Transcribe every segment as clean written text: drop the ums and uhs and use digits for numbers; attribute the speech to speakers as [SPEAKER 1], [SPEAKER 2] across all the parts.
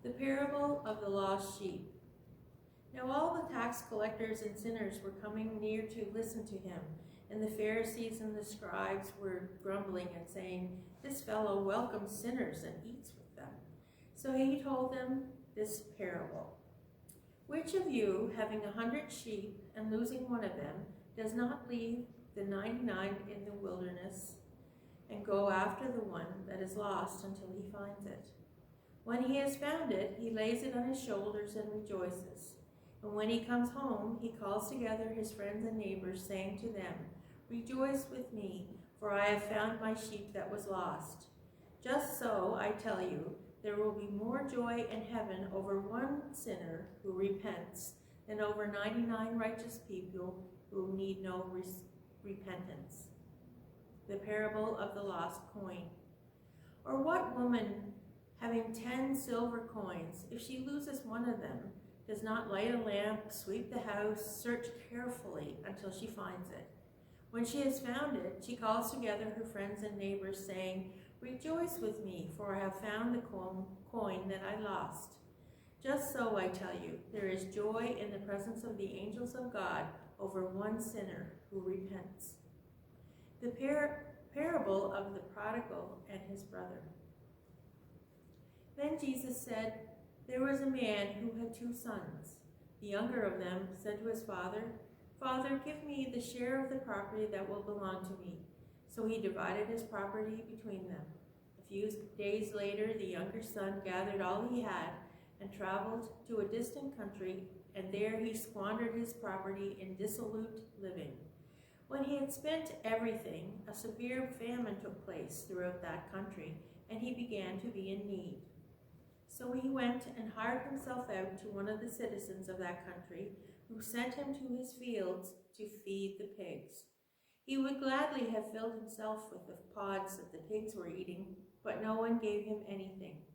[SPEAKER 1] The parable of the lost sheep. Now all the tax collectors and sinners were coming near to listen to him, and the Pharisees and the scribes were grumbling and saying, "This fellow welcomes sinners and eats with them." So he told them this parable. "Which of you, having 100 sheep and losing one of them, does not leave the 99 in the wilderness and go after the one that is lost until he finds it? When he has found it, he lays it on his shoulders and rejoices. And when he comes home, he calls together his friends and neighbors, saying to them, 'Rejoice with me, for I have found my sheep that was lost.' Just so, I tell you, there will be more joy in heaven over one sinner who repents than over 99 righteous people who need no repentance." The parable of the lost coin. Or what woman, having 10 silver coins, if she loses one of them, does not light a lamp, sweep the house, search carefully until she finds it? When she has found it, she calls together her friends and neighbors, saying, "Rejoice with me, for I have found the coin that I lost." Just so, I tell you, there is joy in the presence of the angels of God over one sinner who repents. The parable of the prodigal and his brother. Then Jesus said, "There was a man who had 2 sons. The younger of them said to his father, 'Father, give me the share of the property that will belong to me.' So he divided his property between them. A few days later, the younger son gathered all he had and traveled to a distant country, and there he squandered his property in dissolute living. When he had spent everything, a severe famine took place throughout that country, and he began to be in need. So he went and hired himself out to one of the citizens of that country, who sent him to his fields to feed the pigs. He would gladly have filled himself with the pods that the pigs were eating, but no one gave him anything.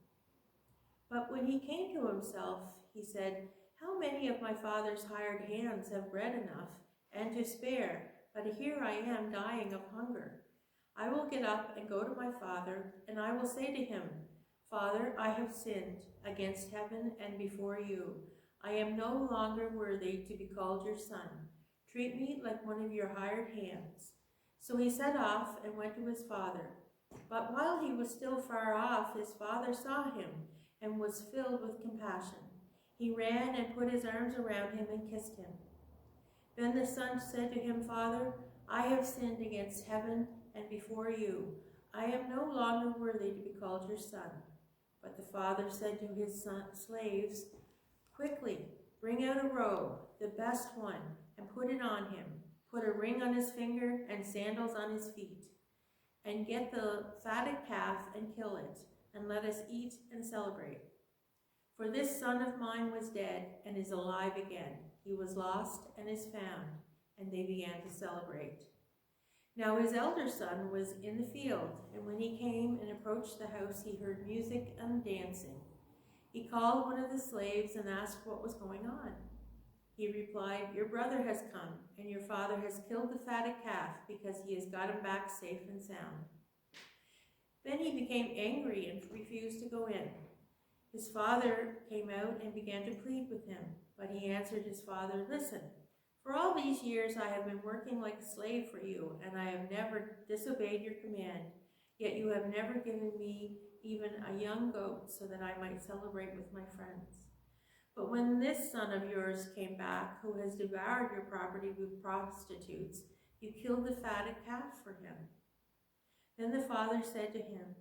[SPEAKER 1] But when he came to himself, he said, 'How many of my father's hired hands have bread enough and to spare, but here I am dying of hunger. I will get up and go to my father, and I will say to him, Father, I have sinned against heaven and before you. I am no longer worthy to be called your son. Treat me like one of your hired hands.' So he set off and went to his father. But while he was still far off, his father saw him and was filled with compassion. He ran and put his arms around him and kissed him. Then the son said to him, 'Father, I have sinned against heaven and before you. I am no longer worthy to be called your son.' But the father said to his slaves, 'Quickly, bring out a robe, the best one, and put it on him. Put a ring on his finger and sandals on his feet. And get the fatted calf and kill it, and let us eat and celebrate. For this son of mine was dead and is alive again. He was lost and is found.' And they began to celebrate. Now his elder son was in the field, and when he came and approached the house, he heard music and dancing. He called one of the slaves and asked what was going on. He replied, 'Your brother has come, and your father has killed the fatted calf because he has got him back safe and sound.' Then he became angry and refused to go in. His father came out and began to plead with him, but he answered his father, 'Listen, for all these years I have been working like a slave for you, and I have never disobeyed your command, yet you have never given me even a young goat so that I might celebrate with my friends. But when this son of yours came back, who has devoured your property with prostitutes, you killed the fatted calf for him.' Then the father said to him,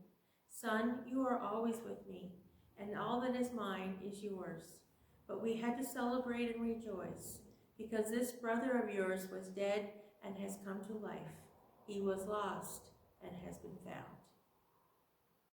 [SPEAKER 1] 'Son, you are always with me, and all that is mine is yours. But we had to celebrate and rejoice, because this brother of yours was dead and has come to life. He was lost and has been found.'"